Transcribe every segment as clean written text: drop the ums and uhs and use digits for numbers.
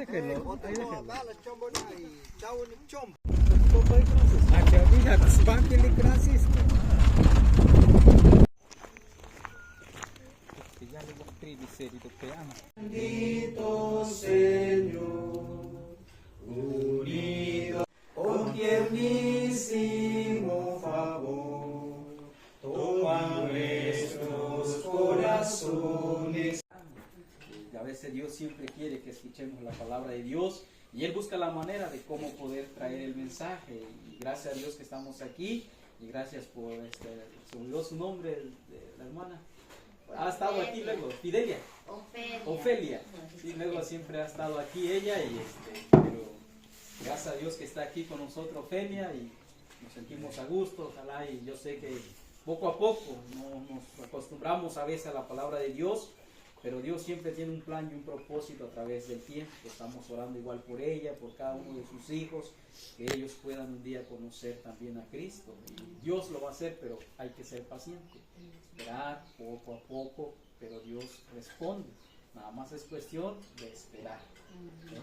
déjelo. Ahí déjelo. Bendito Señor, unido con tiernísimo favor, toma nuestros corazones. Y a veces Dios siempre quiere que escuchemos la palabra de Dios y Él busca la manera de cómo poder traer el mensaje. Y gracias a Dios que estamos aquí y gracias por se olvidó su nombre de la hermana. Ha estado aquí luego, Fidelia. Ofelia. Sí, luego siempre ha estado aquí ella y pero gracias a Dios que está aquí con nosotros Ofelia y nos sentimos a gusto, ojalá, y yo sé que poco a poco nos acostumbramos a veces a la palabra de Dios, pero Dios siempre tiene un plan y un propósito a través del tiempo. Estamos orando igual por ella, por cada uno de sus hijos, que ellos puedan un día conocer también a Cristo. Y Dios lo va a hacer, pero hay que ser paciente, esperar poco a poco, pero Dios responde. Nada más es cuestión de esperar. ¿Sí?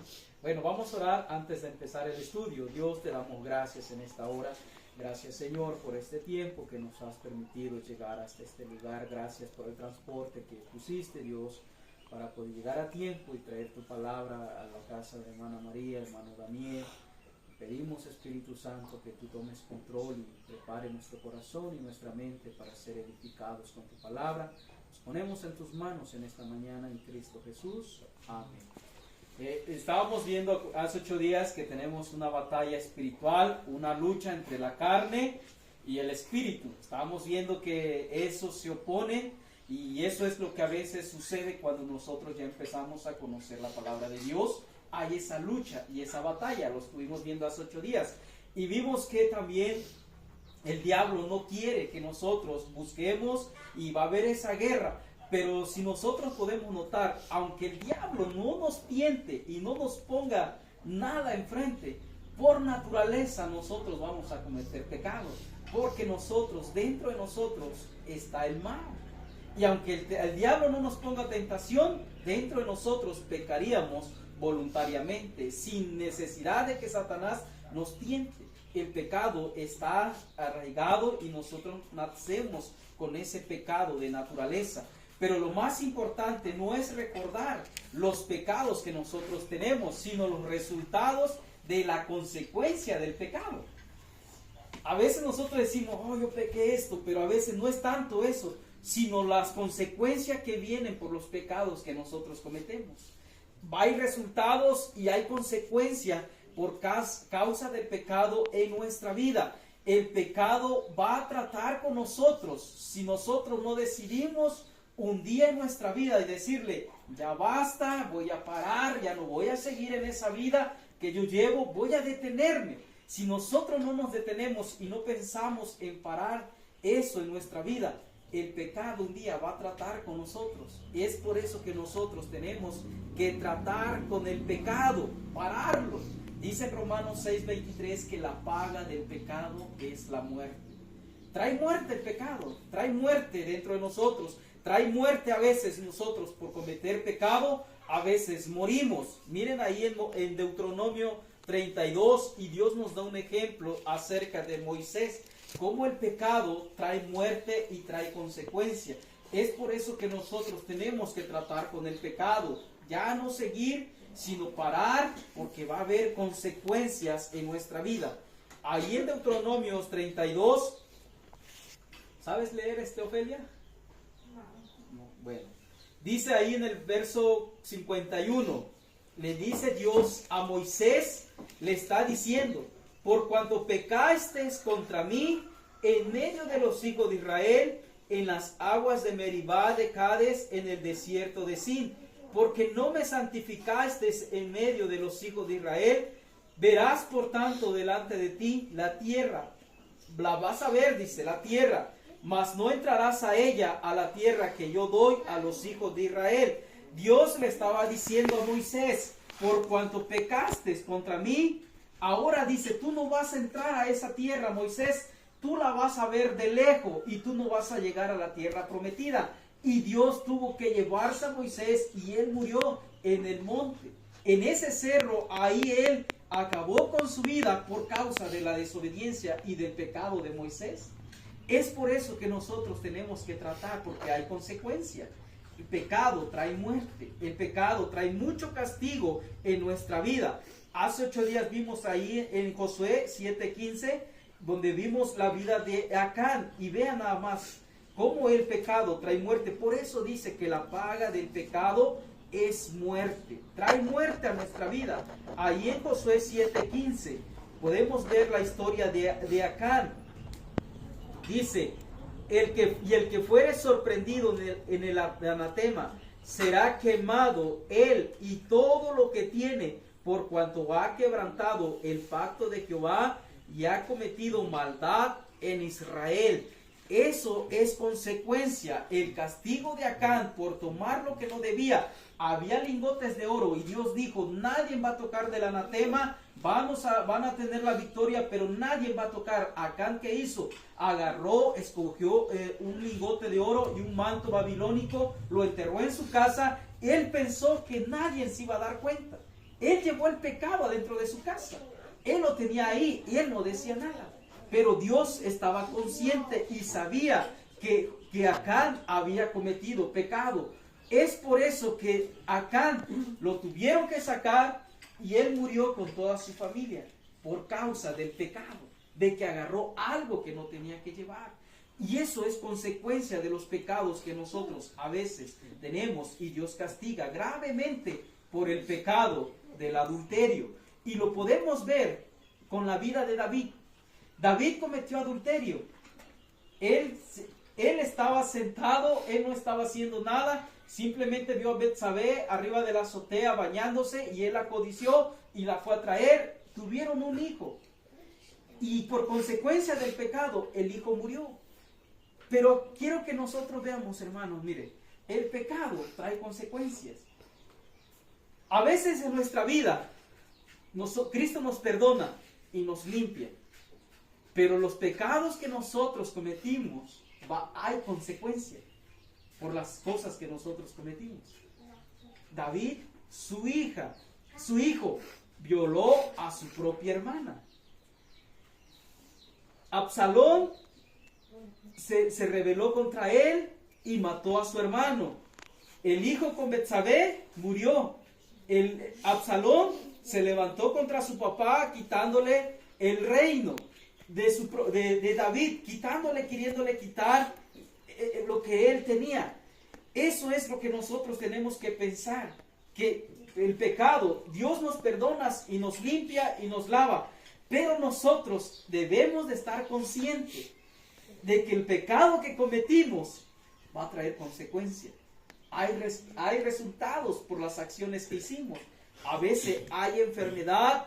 Bueno, vamos a orar antes de empezar el estudio. Dios, te damos gracias en esta hora. Gracias, Señor, por este tiempo que nos has permitido llegar hasta este lugar. Gracias por el transporte que pusiste, Dios, para poder llegar a tiempo y traer tu palabra a la casa de hermana María, hermano Daniel. Pedimos, Espíritu Santo, que tú tomes control y prepare nuestro corazón y nuestra mente para ser edificados con tu palabra. Nos ponemos en tus manos en esta mañana en Cristo Jesús. Amén. Estábamos viendo hace 8 días que tenemos una batalla espiritual, una lucha entre la carne y el espíritu. Estábamos viendo que eso se opone y eso es lo que a veces sucede cuando nosotros ya empezamos a conocer la palabra de Dios. Hay esa lucha y esa batalla, lo estuvimos viendo hace 8 días. Y vimos que también el diablo no quiere que nosotros busquemos y va a haber esa guerra. Pero si nosotros podemos notar, aunque el diablo no nos tiente y no nos ponga nada enfrente, por naturaleza nosotros vamos a cometer pecados, porque dentro de nosotros está el mal. Y aunque el diablo no nos ponga tentación, dentro de nosotros pecaríamos voluntariamente, sin necesidad de que Satanás nos tiente. El pecado está arraigado y nosotros nacemos con ese pecado de naturaleza. Pero lo más importante no es recordar los pecados que nosotros tenemos, sino los resultados de la consecuencia del pecado. A veces nosotros decimos, oh, yo pequé esto, pero a veces no es tanto eso, sino las consecuencias que vienen por los pecados que nosotros cometemos. Hay resultados y hay consecuencias por causa del pecado en nuestra vida. El pecado va a tratar con nosotros si nosotros no decidimos un día en nuestra vida y decirle, ya basta, voy a parar, ya no voy a seguir en esa vida que yo llevo, voy a detenerme. Si nosotros no nos detenemos y no pensamos en parar eso en nuestra vida, el pecado un día va a tratar con nosotros. Es por eso que nosotros tenemos que tratar con el pecado, pararlo. Dice en Romanos 6:23 que la paga del pecado es la muerte. Trae muerte el pecado, trae muerte dentro de nosotros. Trae muerte a veces nosotros por cometer pecado, a veces morimos. Miren ahí en Deuteronomio 32 y Dios nos da un ejemplo acerca de Moisés, cómo el pecado trae muerte y trae consecuencia. Es por eso que nosotros tenemos que tratar con el pecado, ya no seguir, sino parar, porque va a haber consecuencias en nuestra vida. Ahí en Deuteronomio 32, ¿sabes leer Ofelia? Bueno, dice ahí en el verso 51, le dice Dios a Moisés, le está diciendo, por cuanto pecasteis contra mí en medio de los hijos de Israel, en las aguas de Meribá de Cades, en el desierto de Sin, porque no me santificasteis en medio de los hijos de Israel, verás por tanto delante de ti la tierra, la vas a ver, dice, la tierra, mas no entrarás a ella, a la tierra que yo doy a los hijos de Israel. Dios le estaba diciendo a Moisés, por cuanto pecaste contra mí, ahora dice, tú no vas a entrar a esa tierra, Moisés, tú la vas a ver de lejos y tú no vas a llegar a la tierra prometida. Y Dios tuvo que llevarse a Moisés y él murió en el monte. En ese cerro, ahí él acabó con su vida por causa de la desobediencia y del pecado de Moisés. Es por eso que nosotros tenemos que tratar, porque hay consecuencias. El pecado trae muerte, el pecado trae mucho castigo en nuestra vida. Hace 8 días vimos ahí en Josué 7:15, donde vimos la vida de Acán, y vean nada más cómo el pecado trae muerte. Por eso dice que la paga del pecado es muerte, trae muerte a nuestra vida. Ahí en Josué 7:15 podemos ver la historia de Acán. Dice, el que fuere sorprendido en el anatema será quemado él y todo lo que tiene, por cuanto ha quebrantado el pacto de Jehová y ha cometido maldad en Israel. Eso es consecuencia, el castigo de Acán por tomar lo que no debía. Había lingotes de oro y Dios dijo, nadie va a tocar del anatema, van a tener la victoria, pero nadie va a tocar. Acán, ¿qué hizo? Agarró, escogió un lingote de oro y un manto babilónico, lo enterró en su casa. Él pensó que nadie se iba a dar cuenta. Él llevó el pecado adentro de su casa. Él lo tenía ahí y él no decía nada. Pero Dios estaba consciente y sabía que Acán había cometido pecado. Es por eso que Acán lo tuvieron que sacar y él murió con toda su familia por causa del pecado, de que agarró algo que no tenía que llevar. Y eso es consecuencia de los pecados que nosotros a veces tenemos, y Dios castiga gravemente por el pecado del adulterio. Y lo podemos ver con la vida de David. David cometió adulterio. Él estaba sentado, él no estaba haciendo nada, simplemente vio a Betsabé arriba de la azotea bañándose y él la codició y la fue a traer. Tuvieron un hijo y por consecuencia del pecado el hijo murió. Pero quiero que nosotros veamos, hermanos, mire, el pecado trae consecuencias. A veces en nuestra vida Cristo nos perdona y nos limpia, pero los pecados que nosotros cometimos, hay consecuencias por las cosas que nosotros cometimos. David, su hijo, violó a su propia hermana. Absalón se rebeló contra él y mató a su hermano. El hijo con Betsabé murió. Absalón se levantó contra su papá, quitándole el reino de David, queriéndole quitar lo que él tenía. Eso es lo que nosotros tenemos que pensar, que el pecado, Dios nos perdona y nos limpia y nos lava, pero nosotros debemos de estar conscientes de que el pecado que cometimos va a traer consecuencias. Hay resultados por las acciones que hicimos. A veces hay enfermedad,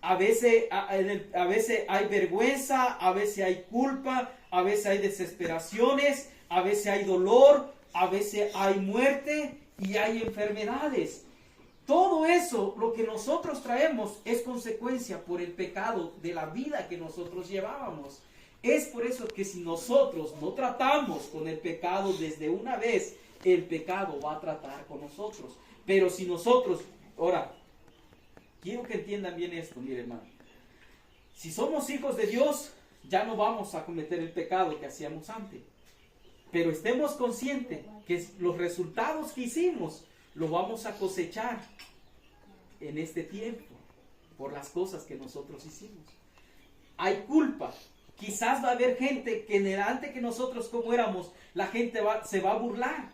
a veces hay vergüenza, a veces hay culpa, a veces hay desesperaciones, a veces hay dolor, a veces hay muerte y hay enfermedades. Todo eso, lo que nosotros traemos, es consecuencia por el pecado de la vida que nosotros llevábamos. Es por eso que si nosotros no tratamos con el pecado desde una vez, el pecado va a tratar con nosotros. Pero si nosotros, ahora, quiero que entiendan bien esto, mire hermano. Si somos hijos de Dios, ya no vamos a cometer el pecado que hacíamos antes. Pero estemos conscientes que los resultados que hicimos los vamos a cosechar en este tiempo por las cosas que nosotros hicimos. Hay culpa. Quizás va a haber gente que delante que nosotros como éramos, la gente se va a burlar.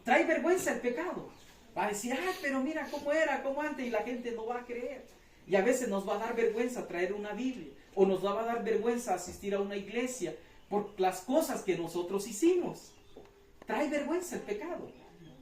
Trae vergüenza el pecado. Va a decir, pero mira cómo era, cómo antes, y la gente no va a creer. Y a veces nos va a dar vergüenza traer una Biblia, o nos va a dar vergüenza asistir a una iglesia por las cosas que nosotros hicimos. Trae vergüenza el pecado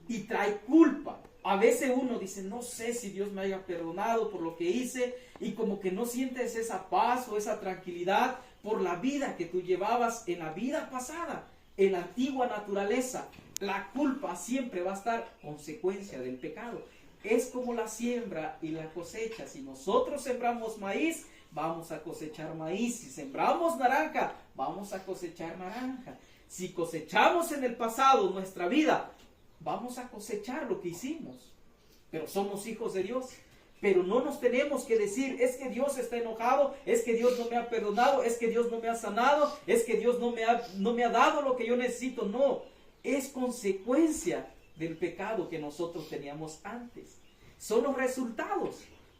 y trae culpa. A veces uno dice, no sé si Dios me haya perdonado por lo que hice, y como que no sientes esa paz o esa tranquilidad por la vida que tú llevabas en la vida pasada, en la antigua naturaleza. La culpa siempre va a estar consecuencia del pecado. Es como la siembra y la cosecha. Si nosotros sembramos maíz, vamos a cosechar maíz. Si sembramos naranja, vamos a cosechar naranja. Si cosechamos en el pasado nuestra vida, vamos a cosechar lo que hicimos. Pero somos hijos de Dios. Pero no nos tenemos que decir, es que Dios está enojado, es que Dios no me ha perdonado, es que Dios no me ha sanado, es que Dios no me ha dado lo que yo necesito. No, es consecuencia del pecado que nosotros teníamos antes. Son los resultados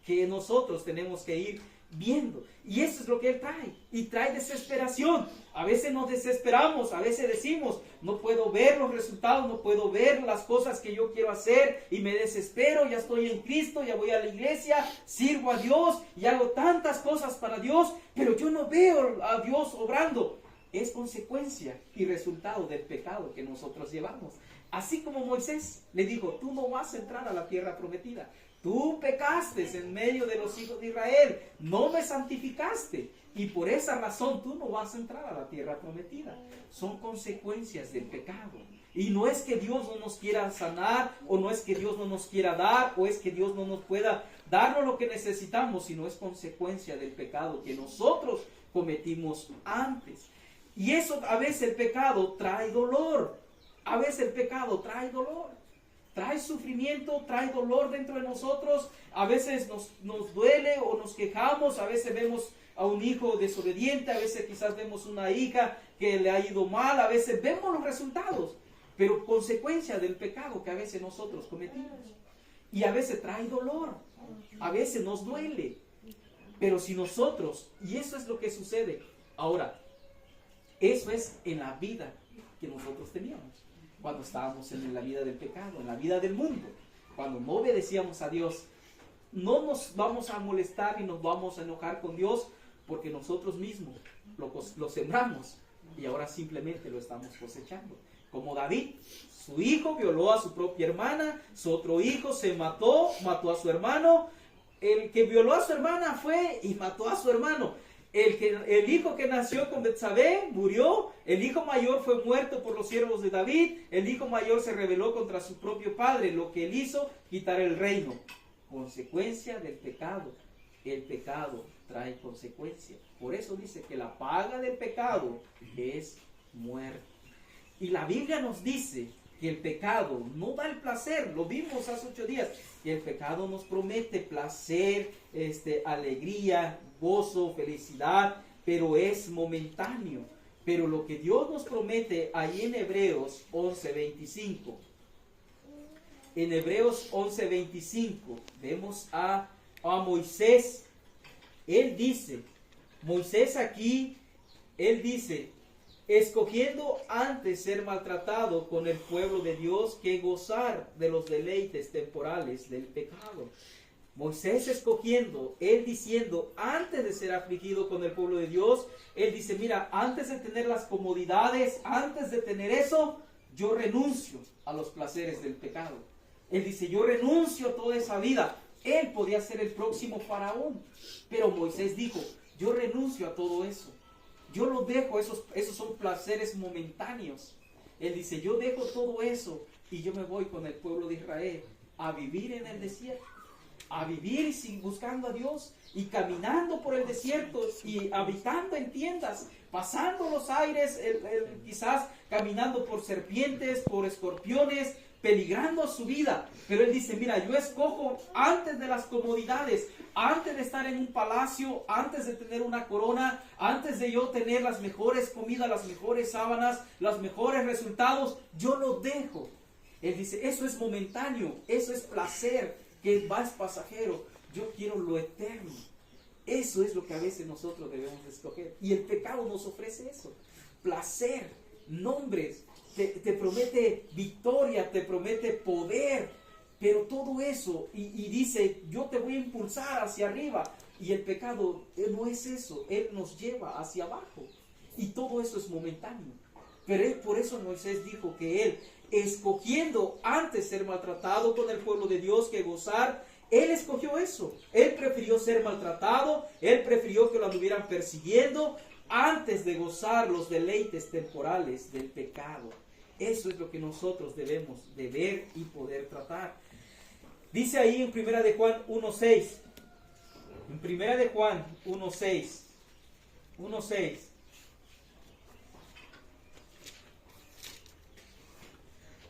que nosotros tenemos que ir viendo. Y eso es lo que Él trae. Y trae desesperación. A veces nos desesperamos, a veces decimos, no puedo ver los resultados, no puedo ver las cosas que yo quiero hacer y me desespero. Ya estoy en Cristo, ya voy a la iglesia, sirvo a Dios y hago tantas cosas para Dios, pero yo no veo a Dios obrando. Es consecuencia y resultado del pecado que nosotros llevamos. Así como Moisés le dijo, tú no vas a entrar a la tierra prometida. Tú pecaste en medio de los hijos de Israel, no me santificaste y por esa razón tú no vas a entrar a la tierra prometida. Son consecuencias del pecado. Y no es que Dios no nos quiera sanar, o no es que Dios no nos quiera dar, o es que Dios no nos pueda darnos lo que necesitamos, sino es consecuencia del pecado que nosotros cometimos antes. Y eso, a veces el pecado trae dolor. A veces el pecado trae dolor. Trae sufrimiento, trae dolor dentro de nosotros. A veces nos duele o nos quejamos. A veces vemos a un hijo desobediente. A veces quizás vemos una hija que le ha ido mal. A veces vemos los resultados. Pero consecuencia del pecado que a veces nosotros cometimos. Y a veces trae dolor. A veces nos duele. Pero si nosotros, y eso es lo que sucede. Ahora, eso es en la vida que nosotros teníamos. Cuando estábamos en la vida del pecado, en la vida del mundo, cuando no obedecíamos a Dios, no nos vamos a molestar y nos vamos a enojar con Dios porque nosotros mismos lo sembramos y ahora simplemente lo estamos cosechando. Como David, su hijo violó a su propia hermana, su otro hijo se mató a su hermano, el que violó a su hermana fue y mató a su hermano. El hijo que nació con Betsabé murió, el hijo mayor fue muerto por los siervos de David, el hijo mayor se rebeló contra su propio padre, lo que él hizo, quitar el reino. Consecuencia del pecado. El pecado trae consecuencias. Por eso dice que la paga del pecado es muerte. Y la Biblia nos dice que el pecado no da el placer, lo vimos hace 8 días, que el pecado nos promete placer, alegría, gozo, felicidad, pero es momentáneo. Pero lo que Dios nos promete ahí en Hebreos 11:25, en Hebreos 11:25 vemos a Moisés. Él dice, Moisés aquí, él dice, escogiendo antes ser maltratado con el pueblo de Dios que gozar de los deleites temporales del pecado. Moisés escogiendo, él diciendo, antes de ser afligido con el pueblo de Dios, él dice, mira, antes de tener las comodidades, antes de tener eso, yo renuncio a los placeres del pecado. Él dice, yo renuncio a toda esa vida. Él podía ser el próximo faraón, pero Moisés dijo, yo renuncio a todo eso. Yo lo dejo, esos son placeres momentáneos. Él dice, yo dejo todo eso y yo me voy con el pueblo de Israel a vivir en el desierto. A vivir sin buscando a Dios y caminando por el desierto y habitando en tiendas, pasando los aires, quizás caminando por serpientes, por escorpiones, peligrando su vida. Pero él dice, mira, yo escojo antes de las comodidades, antes de estar en un palacio, antes de tener una corona, antes de yo tener las mejores comidas, las mejores sábanas, los mejores resultados, yo lo dejo. Él dice, eso es momentáneo, eso es placer, que es pasajero. Yo quiero lo eterno. Eso es lo que a veces nosotros debemos escoger. Y el pecado nos ofrece eso. Placer, nombres, te promete victoria, te promete poder. Pero todo eso, y dice, yo te voy a impulsar hacia arriba. Y el pecado no es eso. Él nos lleva hacia abajo. Y todo eso es momentáneo. Pero por eso Moisés dijo que él, escogiendo antes ser maltratado con el pueblo de Dios que gozar, él escogió eso. Él prefirió ser maltratado, él prefirió que lo anduvieran persiguiendo antes de gozar los deleites temporales del pecado. Eso es lo que nosotros debemos de ver y poder tratar. Dice ahí en 1 de Juan 1:6. En 1 de Juan 1:6. 1:6.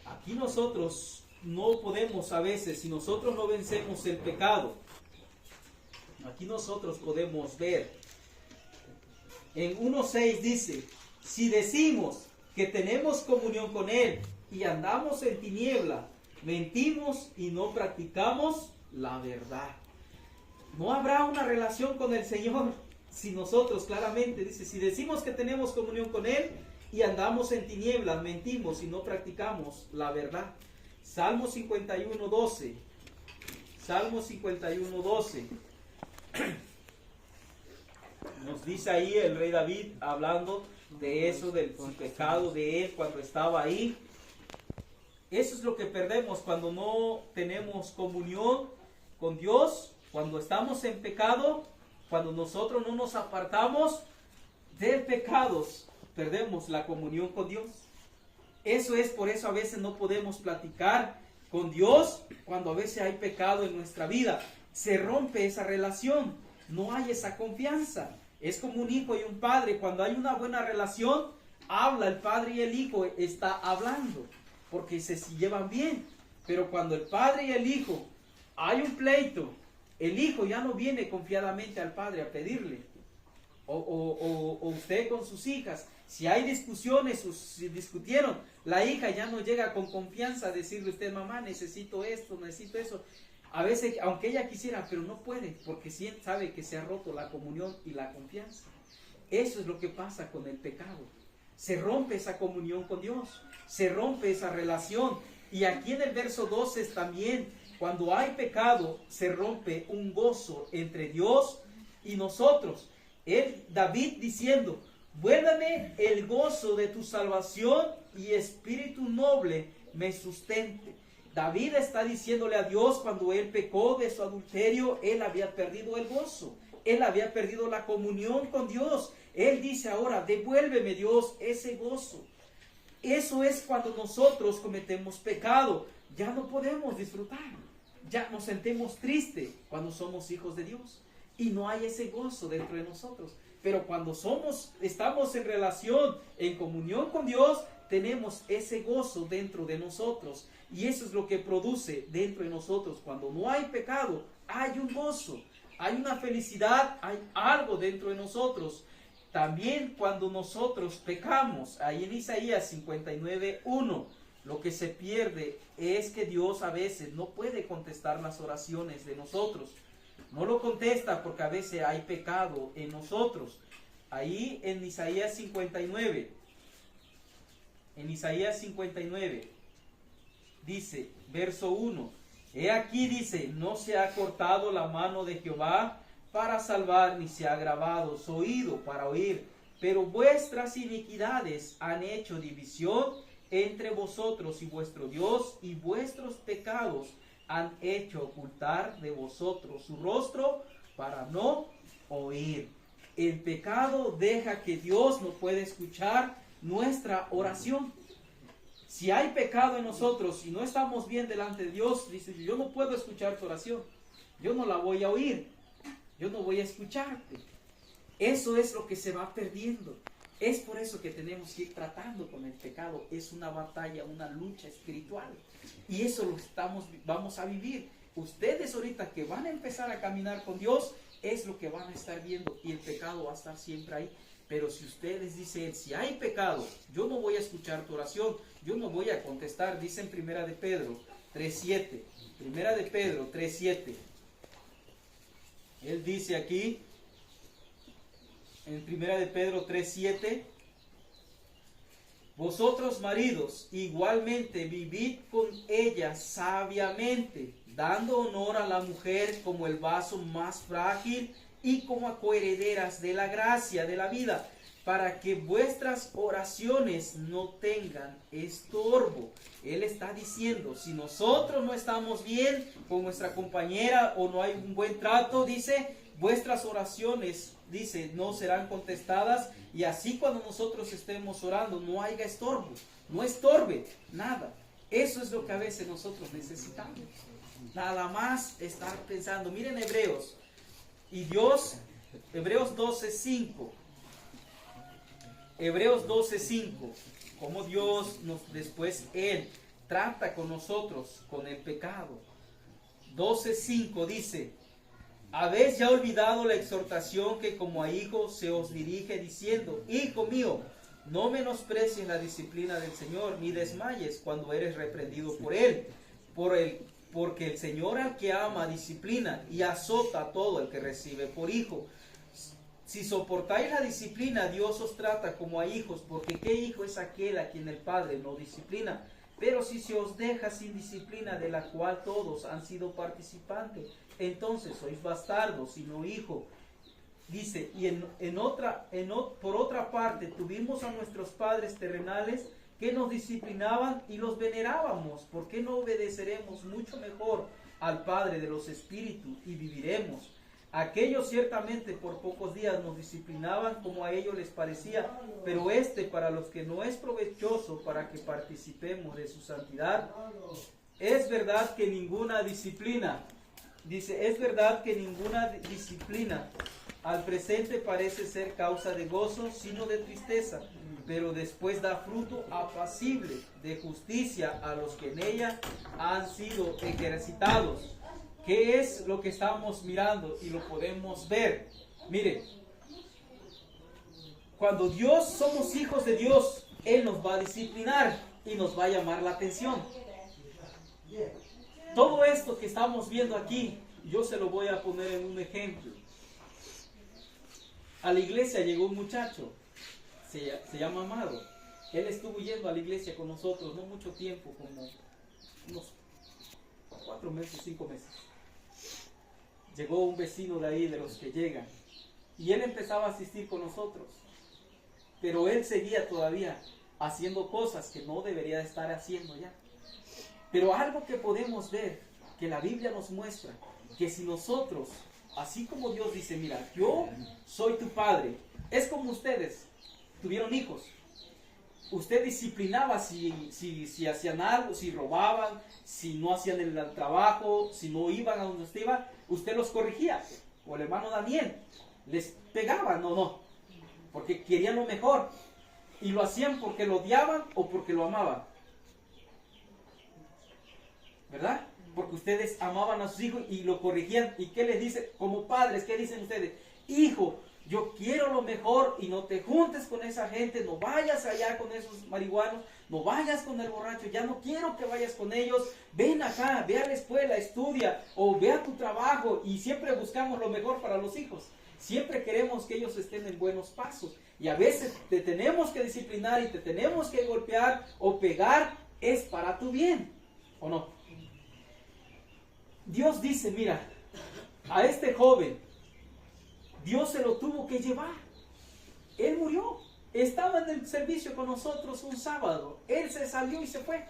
Aquí nosotros no podemos a veces, si nosotros no vencemos el pecado, Aquí nosotros podemos ver, en 1:6 dice, si decimos que tenemos comunión con Él y andamos en tiniebla, mentimos y no practicamos la verdad. No habrá una relación con el Señor si nosotros claramente, dice, si decimos que tenemos comunión con Él y andamos en tinieblas, mentimos y no practicamos la verdad. Salmo 51:12. Salmo 51:12. Nos dice ahí el rey David hablando de eso, del pecado de él cuando estaba ahí. Eso es lo que perdemos cuando no tenemos comunión con Dios, cuando estamos en pecado, cuando nosotros no nos apartamos de pecados, perdemos la comunión con Dios. Eso es, por eso a veces no podemos platicar con Dios cuando a veces hay pecado en nuestra vida. Se rompe esa relación, no hay esa confianza. Es como un hijo y un padre, cuando hay una buena relación, habla el padre y el hijo, está hablando, porque se llevan bien. Pero cuando el padre y el hijo hay un pleito, el hijo ya no viene confiadamente al padre a pedirle. O usted con sus hijas, si hay discusiones, si discutieron, la hija ya no llega con confianza a decirle a usted, mamá, necesito esto, necesito eso. A veces, aunque ella quisiera, pero no puede, porque sí sabe que se ha roto la comunión y la confianza. Eso es lo que pasa con el pecado. Se rompe esa comunión con Dios, se rompe esa relación. Y aquí en el verso 12 también, cuando hay pecado, se rompe un gozo entre Dios y nosotros. David diciendo, vuélvame el gozo de tu salvación y espíritu noble me sustente. David está diciéndole a Dios, cuando él pecó de su adulterio, él había perdido el gozo, él había perdido la comunión con Dios. Él dice ahora, devuélveme Dios ese gozo. Eso es cuando nosotros cometemos pecado, ya no podemos disfrutar, ya nos sentimos tristes cuando somos hijos de Dios y no hay ese gozo dentro de nosotros. Pero cuando estamos en relación, en comunión con Dios, tenemos ese gozo dentro de nosotros. Y eso es lo que produce dentro de nosotros. Cuando no hay pecado, hay un gozo, hay una felicidad, hay algo dentro de nosotros. También cuando nosotros pecamos, ahí en Isaías 59:1, lo que se pierde es que Dios a veces no puede contestar las oraciones de nosotros. No lo contesta porque a veces hay pecado en nosotros. Ahí en Isaías 59, dice, verso 1, he aquí dice, no se ha cortado la mano de Jehová para salvar, ni se ha agravado su oído para oír, pero vuestras iniquidades han hecho división entre vosotros y vuestro Dios, y vuestros pecados han hecho ocultar de vosotros su rostro para no oír. El pecado deja que Dios no puede escuchar nuestra oración. Si hay pecado en nosotros y no estamos bien delante de Dios, dice, yo no puedo escuchar tu oración, yo no la voy a oír, yo no voy a escucharte. Eso es lo que se va perdiendo. Es por eso que tenemos que ir tratando con el pecado. Es una batalla, una lucha espiritual. Y eso vamos a vivir. Ustedes ahorita que van a empezar a caminar con Dios, es lo que van a estar viendo. Y el pecado va a estar siempre ahí. Pero si ustedes dicen, si hay pecado, yo no voy a escuchar tu oración, yo no voy a contestar. Dice en Primera de Pedro 3:7. Primera de Pedro 3:7. Él dice aquí, en Primera de Pedro 3:7, vosotros maridos igualmente vivid con ella sabiamente, dando honor a la mujer como el vaso más frágil y como a coherederas de la gracia de la vida, para que vuestras oraciones no tengan estorbo. Él está diciendo, si nosotros no estamos bien con nuestra compañera o no hay un buen trato, dice, vuestras oraciones, dice, no serán contestadas, y así cuando nosotros estemos orando no haya estorbo, no estorbe nada. Eso es lo que a veces nosotros necesitamos. Nada más estar pensando. Miren Hebreos, y Dios, Hebreos 12:5, Hebreos 12:5, como Dios después Él trata con nosotros, con el pecado. 12:5 dice, ¿habéis ya olvidado la exhortación que como a hijos se os dirige diciendo: Hijo mío, no menosprecies la disciplina del Señor, ni desmayes cuando eres reprendido por Él? Porque el Señor al que ama disciplina y azota a todo el que recibe por hijo. Si soportáis la disciplina, Dios os trata como a hijos, porque ¿qué hijo es aquel a quien el Padre no disciplina? Pero si se os deja sin disciplina, de la cual todos han sido participantes, entonces sois bastardos y no hijos. Dice, y por otra parte, tuvimos a nuestros padres terrenales que nos disciplinaban y los venerábamos. ¿Por qué no obedeceremos mucho mejor al Padre de los Espíritus y viviremos? Aquellos ciertamente por pocos días nos disciplinaban como a ellos les parecía, pero para los que no es provechoso, para que participemos de su santidad. Es verdad que ninguna disciplina, dice, es verdad que ninguna disciplina al presente parece ser causa de gozo, sino de tristeza, pero después da fruto apacible de justicia a los que en ella han sido ejercitados. ¿Qué es lo que estamos mirando? Y lo podemos ver. Mire, cuando somos hijos de Dios, Él nos va a disciplinar y nos va a llamar la atención. Todo esto que estamos viendo aquí, yo se lo voy a poner en un ejemplo. A la iglesia llegó un muchacho, se llama Amado. Él estuvo yendo a la iglesia con nosotros, no mucho tiempo, como unos 4 meses, 5 meses. Llegó un vecino de ahí, de los que llegan, y él empezaba a asistir con nosotros, pero él seguía todavía haciendo cosas que no debería estar haciendo ya. Pero algo que podemos ver, que la Biblia nos muestra, que si nosotros, así como Dios dice, mira, yo soy tu padre, es como ustedes tuvieron hijos. Usted disciplinaba si hacían algo, si robaban, si no hacían el trabajo, si no iban a donde usted iba, usted los corrigía. O el hermano Daniel, les pegaba, no, porque querían lo mejor. Y lo hacían porque lo odiaban o porque lo amaban. ¿Verdad? Porque ustedes amaban a sus hijos y lo corrigían. ¿Y qué les dicen? Como padres, ¿qué dicen ustedes? Hijo, yo quiero lo mejor y no te juntes con esa gente, no vayas allá con esos marihuanos, no vayas con el borracho, ya no quiero que vayas con ellos, ven acá, ve a la escuela, estudia o ve a tu trabajo. Y siempre buscamos lo mejor para los hijos, siempre queremos que ellos estén en buenos pasos. Y a veces te tenemos que disciplinar y te tenemos que golpear o pegar, es para tu bien, ¿o no? Dios dice, mira, a este joven Dios se lo tuvo que llevar. Él murió. Estaba en el servicio con nosotros un sábado. Él se salió y se fue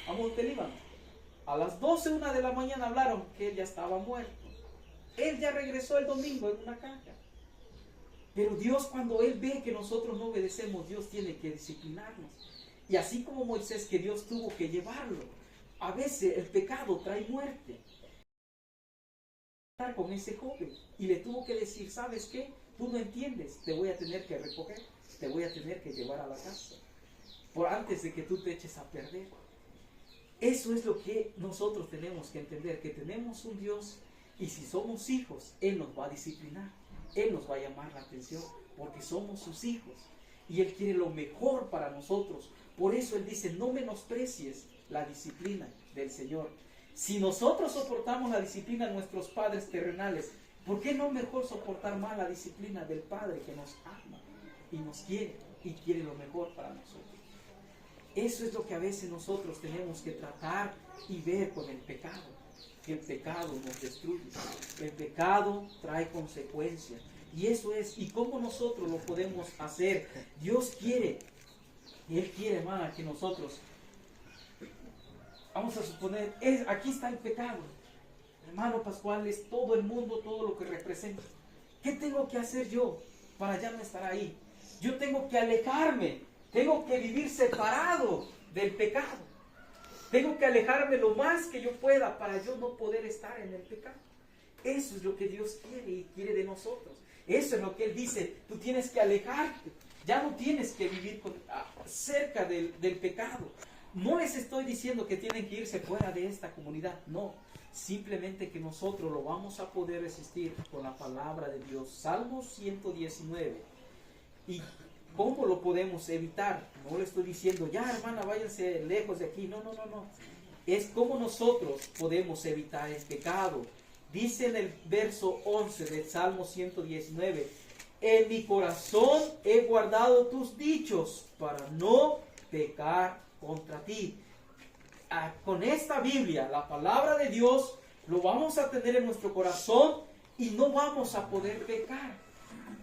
a Montelíbano. A las 12, 1 de la mañana hablaron que él ya estaba muerto. Él ya regresó el domingo en una caja. Pero Dios, cuando Él ve que nosotros no obedecemos, Dios tiene que disciplinarnos. Y así como Moisés, que Dios tuvo que llevarlo. A veces el pecado trae muerte. Con ese joven y le tuvo que decir, ¿sabes qué? Tú no entiendes, te voy a tener que recoger, te voy a tener que llevar a la casa por antes de que tú te eches a perder. Eso es lo que nosotros tenemos que entender, que tenemos un Dios y si somos hijos, Él nos va a disciplinar, Él nos va a llamar la atención porque somos sus hijos y Él quiere lo mejor para nosotros. Por eso Él dice, no menosprecies la disciplina del Señor. Si nosotros soportamos la disciplina de nuestros padres terrenales, ¿por qué no mejor soportar más la disciplina del Padre que nos ama y nos quiere y quiere lo mejor para nosotros? Eso es lo que a veces nosotros tenemos que tratar y ver con el pecado. Que el pecado nos destruye. El pecado trae consecuencias. Y eso es, ¿y cómo nosotros lo podemos hacer? Dios quiere, Él quiere, hermana, que nosotros... Vamos a suponer, aquí está el pecado. Hermano Pascual, es todo el mundo, todo lo que representa. ¿Qué tengo que hacer yo para ya no estar ahí? Yo tengo que alejarme, tengo que vivir separado del pecado. Tengo que alejarme lo más que yo pueda para yo no poder estar en el pecado. Eso es lo que Dios quiere y quiere de nosotros. Eso es lo que Él dice, tú tienes que alejarte. Ya no tienes que vivir cerca del pecado. No les estoy diciendo que tienen que irse fuera de esta comunidad, no. simplemente que nosotros lo vamos a poder resistir con la palabra de Dios. Salmo 119. ¿Y cómo lo podemos evitar? No le estoy diciendo, ya hermana, váyanse lejos de aquí. No, no, no, no. Es cómo nosotros podemos evitar el pecado. Dice en el verso 11 del Salmo 119, en mi corazón he guardado tus dichos para no pecar contra ti. Con esta Biblia, la palabra de Dios, lo vamos a tener en nuestro corazón y no vamos a poder pecar.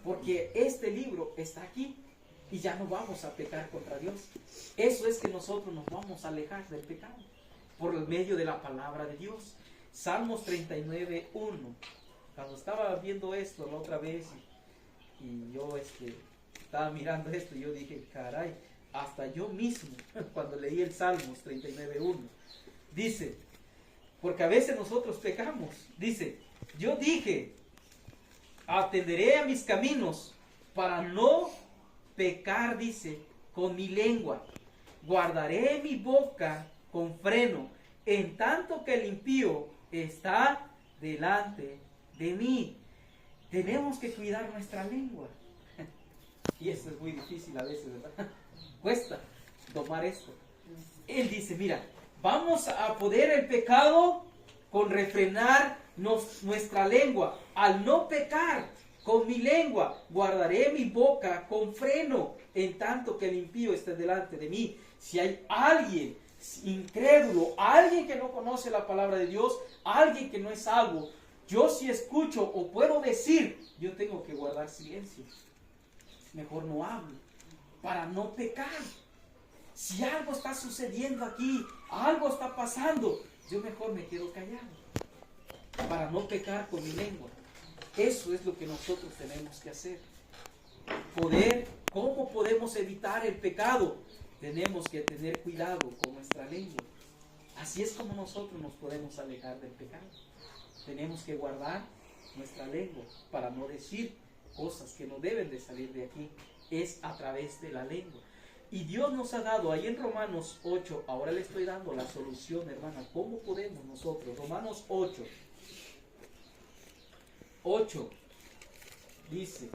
Porque este libro está aquí y ya no vamos a pecar contra Dios. Eso es que nosotros nos vamos a alejar del pecado por el medio de la palabra de Dios. Salmos 39, 1. Cuando estaba viendo esto la otra vez y yo estaba mirando esto, yo dije, caray, hasta yo mismo, cuando leí el Salmos 39, 1, dice, porque a veces nosotros pecamos, dice, yo dije, atenderé a mis caminos para no pecar, dice, con mi lengua, guardaré mi boca con freno, en tanto que el impío está delante de mí. Tenemos que cuidar nuestra lengua. Y eso es muy difícil a veces, ¿verdad? Cuesta tomar esto. Él dice, mira, vamos a poder el pecado con refrenar nuestra lengua. Al no pecar con mi lengua, guardaré mi boca con freno, en tanto que el impío esté delante de mí. Si hay alguien incrédulo, alguien que no conoce la palabra de Dios, alguien que no es salvo, yo si escucho o puedo decir, yo tengo que guardar silencio. Mejor no hablo, para no pecar. Si algo está sucediendo aquí, algo está pasando, yo mejor me quedo callado, para no pecar con mi lengua. Eso es lo que nosotros tenemos que hacer. ¿Cómo podemos evitar el pecado? Tenemos que tener cuidado con nuestra lengua. Así es como nosotros nos podemos alejar del pecado. Tenemos que guardar nuestra lengua para no decir cosas que no deben de salir de aquí. Es a través de la lengua. Y Dios nos ha dado, ahí en Romanos 8, ahora le estoy dando la solución, hermana. ¿Cómo podemos nosotros? Romanos 8 dice,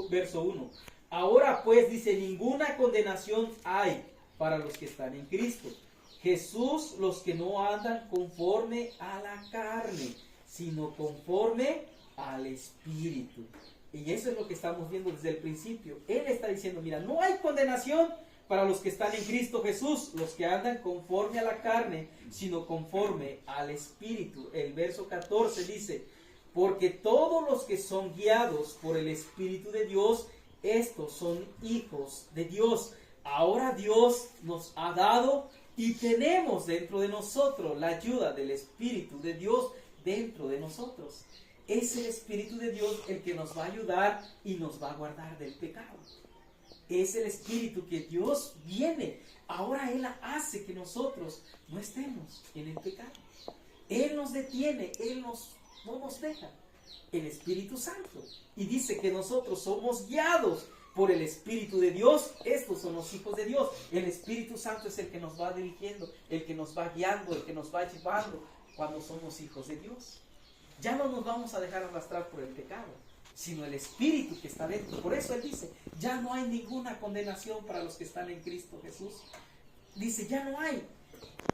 verso 1, ahora pues dice, ninguna condenación hay para los que están en Cristo Jesús, los que no andan conforme a la carne, sino conforme al Espíritu. Y eso es lo que estamos viendo desde el principio. Él está diciendo, mira, no hay condenación para los que están en Cristo Jesús, los que andan conforme a la carne, sino conforme al Espíritu. El verso 14 dice, porque todos los que son guiados por el Espíritu de Dios, estos son hijos de Dios. Ahora Dios nos ha dado y tenemos dentro de nosotros la ayuda del Espíritu de Dios dentro de nosotros. Es el Espíritu de Dios el que nos va a ayudar y nos va a guardar del pecado. Es el Espíritu que Dios viene. Ahora Él hace que nosotros no estemos en el pecado. Él nos detiene, no nos deja. El Espíritu Santo. Y dice que nosotros somos guiados por el Espíritu de Dios. Estos son los hijos de Dios. El Espíritu Santo es el que nos va dirigiendo, el que nos va guiando, el que nos va llevando cuando somos hijos de Dios. Ya no nos vamos a dejar arrastrar por el pecado, sino el Espíritu que está dentro. Por eso Él dice, ya no hay ninguna condenación para los que están en Cristo Jesús. Dice, ya no hay.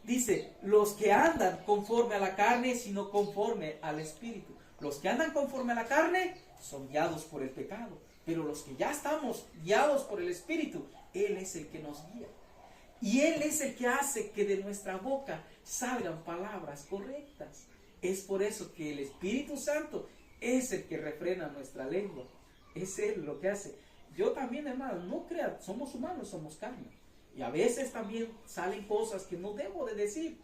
Dice, los que andan conforme a la carne, sino conforme al Espíritu. Los que andan conforme a la carne son guiados por el pecado. Pero los que ya estamos guiados por el Espíritu, Él es el que nos guía. Y Él es el que hace que de nuestra boca salgan palabras correctas. Es por eso que el Espíritu Santo es el que refrena nuestra lengua. Es Él lo que hace. Yo también, hermano, no crean, somos humanos, somos carne. Y a veces también salen cosas que no debo de decir.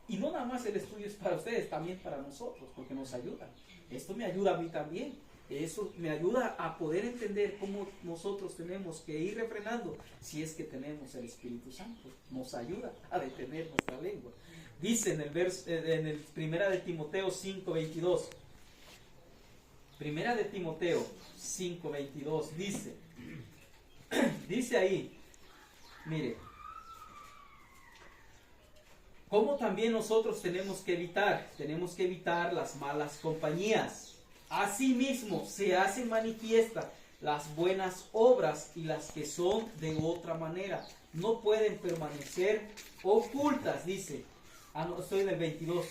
Y no nada más el estudio es para ustedes, también para nosotros, porque nos ayuda. Esto me ayuda a mí también. Eso me ayuda a poder entender cómo nosotros tenemos que ir refrenando si es que tenemos el Espíritu Santo. Nos ayuda a detener nuestra lengua. Dice en el Primera de Timoteo 5:22. Primera de Timoteo 5:22 dice ahí, mire, como también nosotros tenemos que evitar las malas compañías. Asimismo, se hacen manifiestas las buenas obras y las que son de otra manera. No pueden permanecer ocultas, dice. No, estoy en el 22.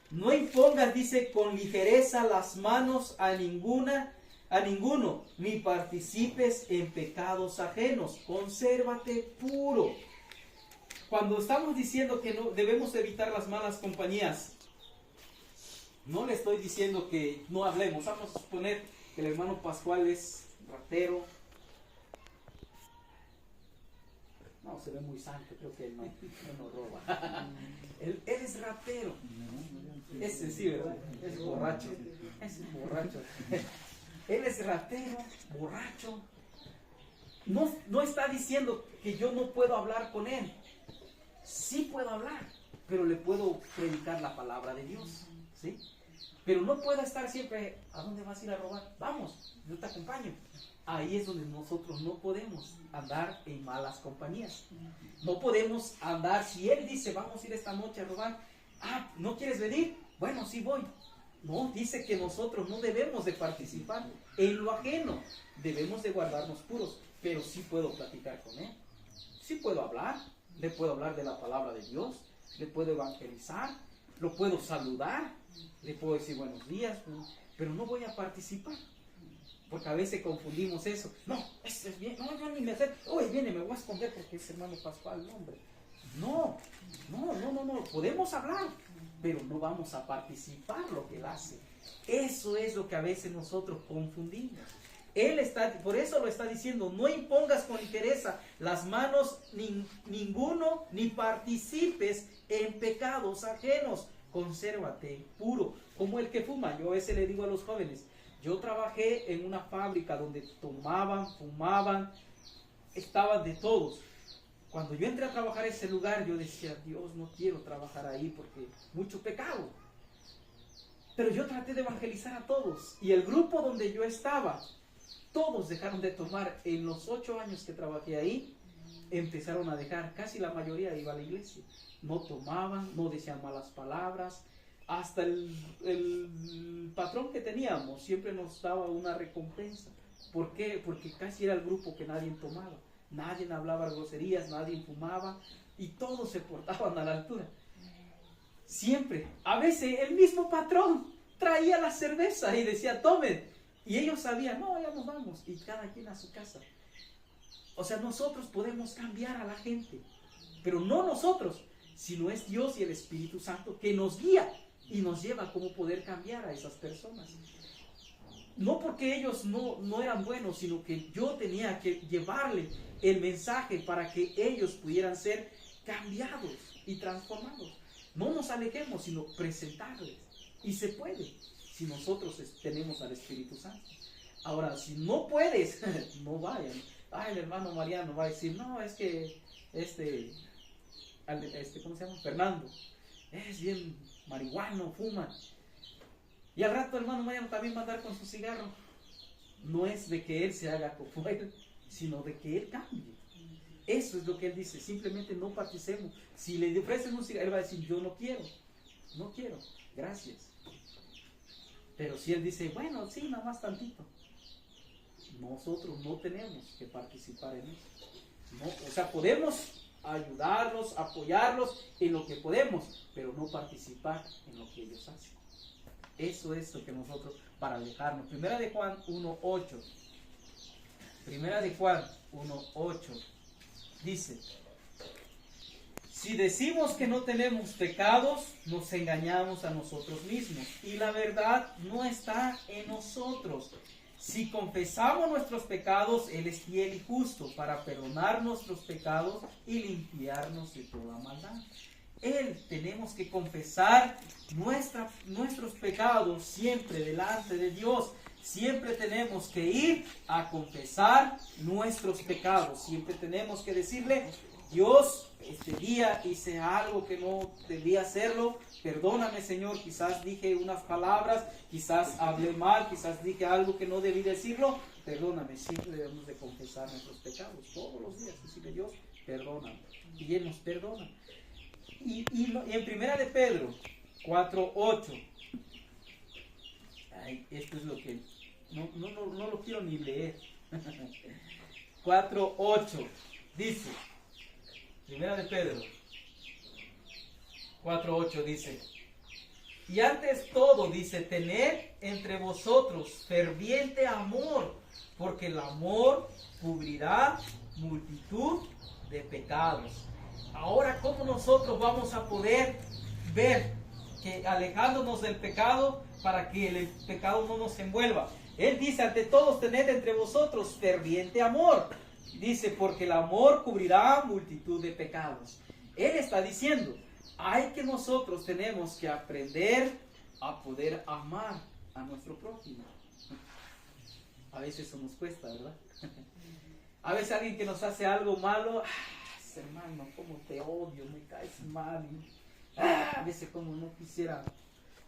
No impongas, dice, con ligereza las manos a ninguno, ni participes en pecados ajenos. Consérvate puro. Cuando estamos diciendo que no debemos evitar las malas compañías, no le estoy diciendo que no hablemos. Vamos a suponer que el hermano Pascual es ratero. No, se ve muy santo, creo que él no roba. Él es ratero. Ese sí, ¿verdad? Es borracho. Es borracho. Él es ratero, borracho. No está diciendo que yo no puedo hablar con él. Sí puedo hablar, pero le puedo predicar la palabra de Dios, ¿sí? Pero no puedo estar siempre, ¿a dónde vas a ir a robar? Vamos, yo te acompaño. Ahí es donde nosotros no podemos andar en malas compañías. No podemos andar, si él dice, vamos a ir esta noche a robar, ¿no quieres venir? Bueno, sí voy. No, dice que nosotros no debemos de participar en lo ajeno. Debemos de guardarnos puros, pero sí puedo platicar con él. Sí puedo hablar. Le puedo hablar de la palabra de Dios, le puedo evangelizar, lo puedo saludar, le puedo decir buenos días, pero no voy a participar. Porque a veces confundimos eso. No, este es bien, no, yo ni me acerco. Oye, viene, me voy a esconder porque es hermano Pascual, hombre. No, podemos hablar, pero no vamos a participar lo que él hace. Eso es lo que a veces nosotros confundimos. Por eso lo está diciendo, no impongas con ligereza las manos ninguno, ni participes en pecados ajenos. Consérvate puro, como el que fuma. Yo a veces le digo a los jóvenes, yo trabajé en una fábrica donde tomaban, fumaban, estaban de todos. Cuando yo entré a trabajar en ese lugar, yo decía, Dios, no quiero trabajar ahí porque mucho pecado. Pero yo traté de evangelizar a todos, y el grupo donde yo estaba, todos dejaron de tomar. En los 8 años que trabajé ahí, empezaron a dejar. Casi la mayoría iba a la iglesia. No tomaban, no decían malas palabras. Hasta el patrón que teníamos siempre nos daba una recompensa. ¿Por qué? Porque casi era el grupo que nadie tomaba. Nadie hablaba groserías, nadie fumaba. Y todos se portaban a la altura. Siempre. A veces el mismo patrón traía la cerveza y decía, tomen. Y ellos sabían, no, ya nos vamos, y cada quien a su casa. O sea, nosotros podemos cambiar a la gente, pero no nosotros, sino es Dios y el Espíritu Santo que nos guía y nos lleva a cómo poder cambiar a esas personas. No porque ellos no eran buenos, sino que yo tenía que llevarle el mensaje para que ellos pudieran ser cambiados y transformados. No nos alejemos, sino presentarles. Y se puede, si nosotros tenemos al Espíritu Santo. Ahora, si no puedes, no vayan. El hermano Mariano va a decir, no, es que ¿cómo se llama? Fernando, es bien marihuano, fuma. Y al rato el hermano Mariano también va a andar con su cigarro. No es de que él se haga como él, sino de que él cambie. Eso es lo que él dice, simplemente no participemos. Si le ofrecen un cigarro, él va a decir, yo no quiero, gracias. Pero si él dice, bueno, sí, nada más tantito, nosotros no tenemos que participar en eso. O sea, podemos ayudarlos, apoyarlos en lo que podemos, pero no participar en lo que ellos hacen. Eso es lo que nosotros, para alejarnos. Primera de Juan 1:8. Primera de Juan 1:8 dice: si decimos que no tenemos pecados, nos engañamos a nosotros mismos y la verdad no está en nosotros. Si confesamos nuestros pecados, Él es fiel y justo para perdonar nuestros pecados y limpiarnos de toda maldad. Tenemos que confesar nuestros pecados siempre delante de Dios. Siempre tenemos que ir a confesar nuestros pecados. Siempre tenemos que decirle: Dios, este día hice algo que no debía hacerlo, perdóname, Señor, quizás dije unas palabras, quizás hablé mal, quizás dije algo que no debí decirlo, perdóname. Siempre debemos de confesar nuestros pecados, todos los días, decirle: Dios, perdóname, y Él nos perdona. Y en primera de Pedro 4:8. Ay, esto es lo que no lo quiero ni leer. 4:8 dice, primera de Pedro 4:8 dice, y antes todo dice, tened entre vosotros ferviente amor, porque el amor cubrirá multitud de pecados. Ahora, ¿cómo nosotros vamos a poder ver que alejándonos del pecado para que el pecado no nos envuelva? Él dice, ante todos tened entre vosotros ferviente amor. Dice, porque el amor cubrirá multitud de pecados. Él está diciendo, hay que nosotros tenemos que aprender a poder amar a nuestro prójimo. A veces eso nos cuesta, ¿verdad? A veces alguien que nos hace algo malo, hermano, cómo te odio, me caes mal. A veces como no quisiera.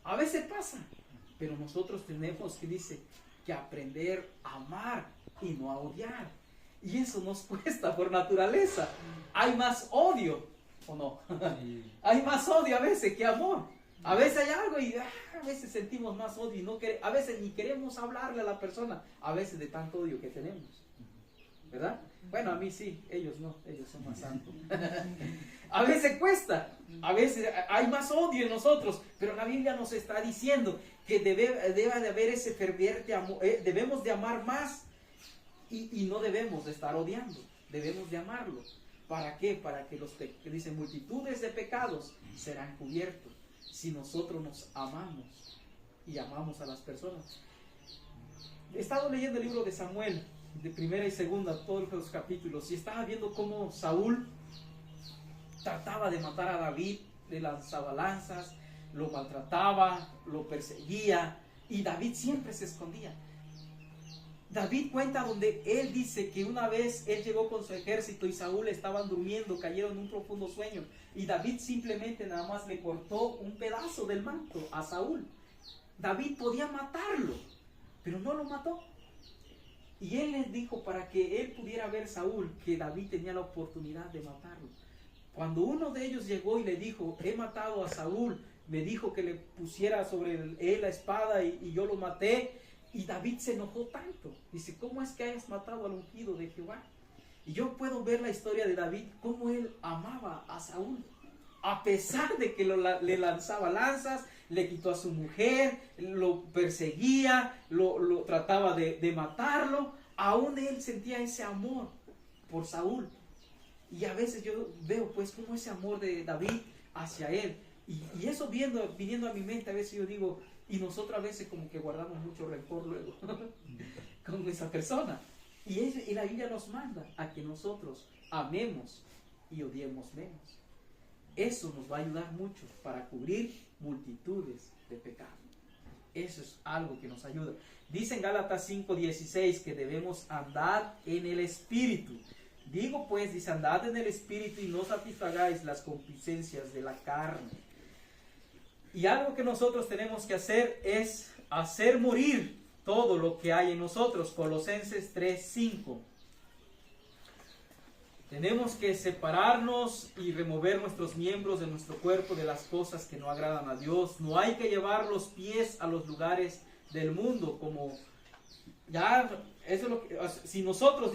A veces pasa. Pero nosotros tenemos que aprender a amar y no a odiar. Y eso nos cuesta por naturaleza. Hay más odio, ¿o no? Hay más odio a veces que amor. A veces hay algo y a veces sentimos más odio y a veces ni queremos hablarle a la persona. A veces de tanto odio que tenemos. ¿Verdad? Bueno, a mí sí, ellos no, ellos son más santos. A veces cuesta, a veces hay más odio en nosotros, pero la Biblia nos está diciendo que debe de haber ese ferviente amor, debemos de amar más y no debemos de estar odiando, debemos de amarlo. ¿Para qué? Para que que dicen multitudes de pecados serán cubiertos si nosotros nos amamos y amamos a las personas. He estado leyendo el libro de Samuel, de primera y segunda, todos los capítulos, y estaba viendo cómo Saúl trataba de matar a David, le lanzaba lanzas, lo maltrataba, lo perseguía, y David siempre se escondía. David cuenta donde él dice que una vez él llegó con su ejército y Saúl estaban durmiendo, cayeron en un profundo sueño, y David simplemente nada más le cortó un pedazo del manto a Saúl. David podía matarlo, pero no lo mató. Y él les dijo para que él pudiera ver Saúl que David tenía la oportunidad de matarlo. Cuando uno de ellos llegó y le dijo, he matado a Saúl, me dijo que le pusiera sobre él la espada y yo lo maté, y David se enojó tanto. Dice, ¿cómo es que hayas matado al ungido de Jehová? Y yo puedo ver la historia de David, cómo él amaba a Saúl. A pesar de que le lanzaba lanzas, le quitó a su mujer, lo perseguía, lo trataba de matarlo, aún él sentía ese amor por Saúl. Y a veces yo veo pues como ese amor de David hacia él. Y eso viniendo a mi mente, a veces yo digo, y nosotros a veces como que guardamos mucho rencor luego con esa persona. Y la Biblia nos manda a que nosotros amemos y odiemos menos. Eso nos va a ayudar mucho para cubrir multitudes de pecados. Eso es algo que nos ayuda. Dice en Gálatas 5:16 que debemos andar en el Espíritu. Digo pues, dice, andad en el Espíritu y no satisfagáis las concupiscencias de la carne. Y algo que nosotros tenemos que hacer es hacer morir todo lo que hay en nosotros. Colosenses 3:5. Tenemos que separarnos y remover nuestros miembros de nuestro cuerpo de las cosas que no agradan a Dios. No hay que llevar los pies a los lugares del mundo, como ya, eso es lo que, si nosotros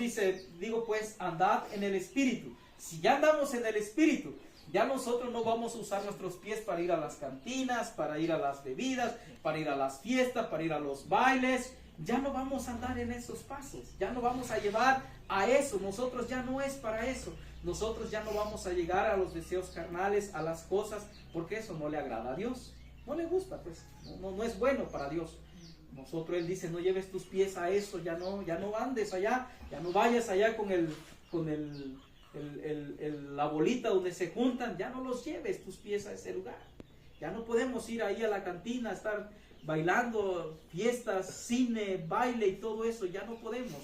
digo pues, andad en el Espíritu. Si ya andamos en el Espíritu, ya nosotros no vamos a usar nuestros pies para ir a las cantinas, para ir a las bebidas, para ir a las fiestas, para ir a los bailes. Ya no vamos a andar en esos pasos, ya no vamos a llevar a eso, nosotros ya no es para eso, nosotros ya no vamos a llegar a los deseos carnales, a las cosas, porque eso no le agrada a Dios, no le gusta, pues, no es bueno para Dios. Nosotros, Él dice, no lleves tus pies a eso, ya no andes allá, ya no vayas allá con la bolita donde se juntan, ya no los lleves tus pies a ese lugar. Ya no podemos ir ahí a la cantina a estar bailando, fiestas, cine, baile y todo eso, ya no podemos.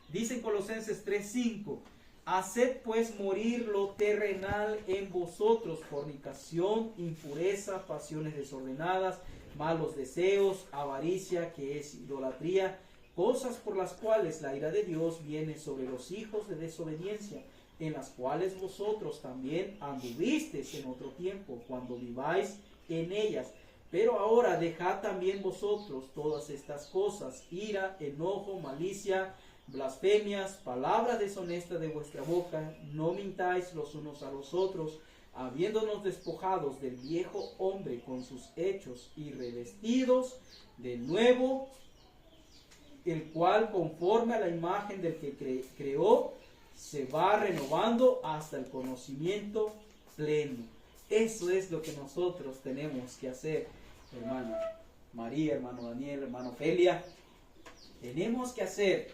Dice en Colosenses 3:5, haced pues morir lo terrenal en vosotros, fornicación, impureza, pasiones desordenadas, malos deseos, avaricia, que es idolatría, cosas por las cuales la ira de Dios viene sobre los hijos de desobediencia, en las cuales vosotros también anduvisteis en otro tiempo, cuando viváis en ellas. Pero ahora dejad también vosotros todas estas cosas: ira, enojo, malicia, blasfemias, palabras deshonestas de vuestra boca. No mintáis los unos a los otros, habiéndonos despojados del viejo hombre con sus hechos, y revestidos del nuevo, el cual conforme a la imagen del que creó, se va renovando hasta el conocimiento pleno. Eso es lo que nosotros tenemos que hacer, hermana María, hermano Daniel, hermano Ofelia. Tenemos que hacer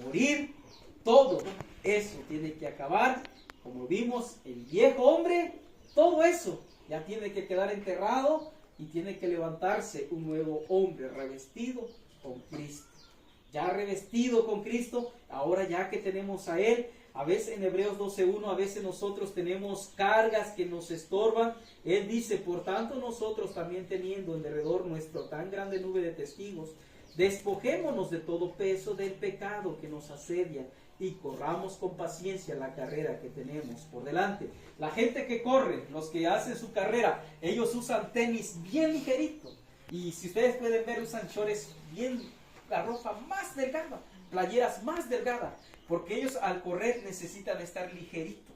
morir todo. Eso tiene que acabar. Como vimos, el viejo hombre, todo eso ya tiene que quedar enterrado y tiene que levantarse un nuevo hombre revestido con Cristo. Ya revestido con Cristo, ahora ya que tenemos a Él. A veces en Hebreos 12:1, a veces nosotros tenemos cargas que nos estorban. Él dice: por tanto nosotros también, teniendo en derredor nuestra tan grande nube de testigos, despojémonos de todo peso del pecado que nos asedia y corramos con paciencia la carrera que tenemos por delante. La gente que corre, los que hacen su carrera, ellos usan tenis bien ligerito. Y si ustedes pueden ver, usan shorts bien, la ropa más delgada, playeras más delgadas, porque ellos al correr necesitan estar ligeritos,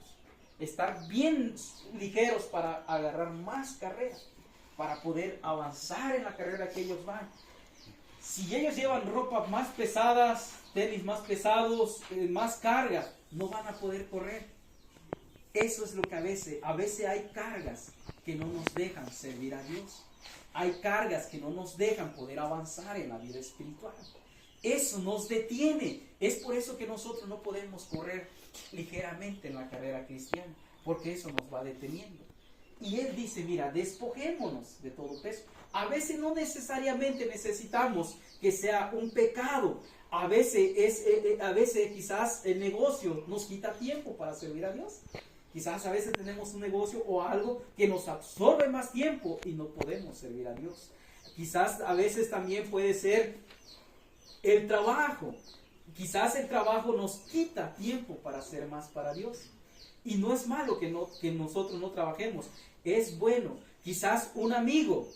estar bien ligeros para agarrar más carrera, para poder avanzar en la carrera que ellos van. Si ellos llevan ropa más pesadas, tenis más pesados, más cargas, no van a poder correr. Eso es lo que a veces hay cargas que no nos dejan servir a Dios. Hay cargas que no nos dejan poder avanzar en la vida espiritual. Eso nos detiene. Es por eso que nosotros no podemos correr ligeramente en la carrera cristiana, porque eso nos va deteniendo. Y Él dice: mira, despojémonos de todo peso. A veces no necesariamente necesitamos que sea un pecado. A veces quizás el negocio nos quita tiempo para servir a Dios. Quizás a veces tenemos un negocio o algo que nos absorbe más tiempo y no podemos servir a Dios. Quizás a veces también puede ser el trabajo. Quizás el trabajo nos quita tiempo para hacer más para Dios. Y no es malo que nosotros no trabajemos. Es bueno. Quizás un amigo,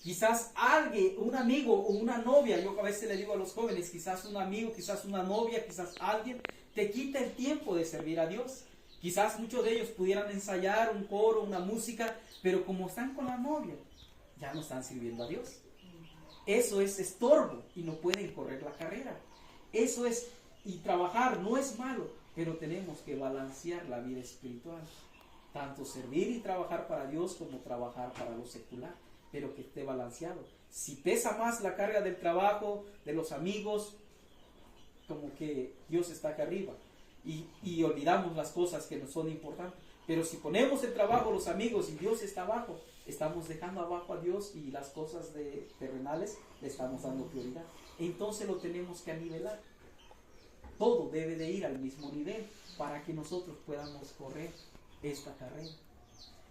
quizás alguien, un amigo o una novia. Yo a veces le digo a los jóvenes: quizás un amigo, quizás una novia, quizás alguien te quita el tiempo de servir a Dios. Quizás muchos de ellos pudieran ensayar un coro, una música, pero como están con la novia, ya no están sirviendo a Dios. Eso es estorbo y no pueden correr la carrera. Eso es, y trabajar no es malo, pero tenemos que balancear la vida espiritual. Tanto servir y trabajar para Dios como trabajar para lo secular, pero que esté balanceado. Si pesa más la carga del trabajo, de los amigos, como que Dios está acá arriba. Y olvidamos las cosas que nos son importantes. Pero si ponemos el trabajo, los amigos y Dios está abajo, estamos dejando abajo a Dios y las cosas terrenales le estamos dando prioridad. Entonces lo tenemos que nivelar. Todo debe de ir al mismo nivel para que nosotros podamos correr esta carrera.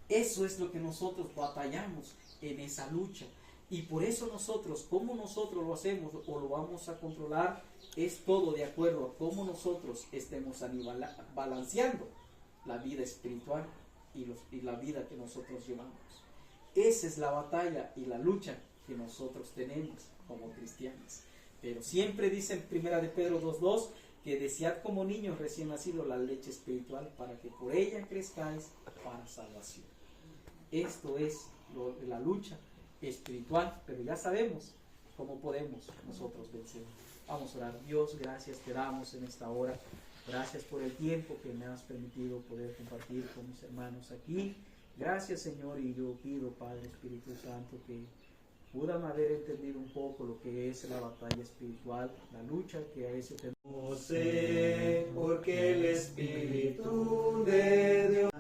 Eso es lo que nosotros batallamos en esa lucha. Y por eso nosotros, cómo nosotros lo hacemos o lo vamos a controlar, es todo de acuerdo a cómo nosotros estemos balanceando la vida espiritual y la vida que nosotros llevamos. Esa es la batalla y la lucha que nosotros tenemos como cristianos. Pero siempre dice en 1 de Pedro 2:2 que desead como niños recién nacidos la leche espiritual para que por ella crezcáis para salvación. Esto es la lucha espiritual, pero ya sabemos cómo podemos nosotros vencer. Vamos a orar. Dios, gracias te damos en esta hora. Gracias por el tiempo que me has permitido poder compartir con mis hermanos aquí. Gracias, Señor, y yo pido, Padre Espíritu Santo, que puedan haber entendido un poco lo que es la batalla espiritual, la lucha que a veces tenemos. Porque el Espíritu de Dios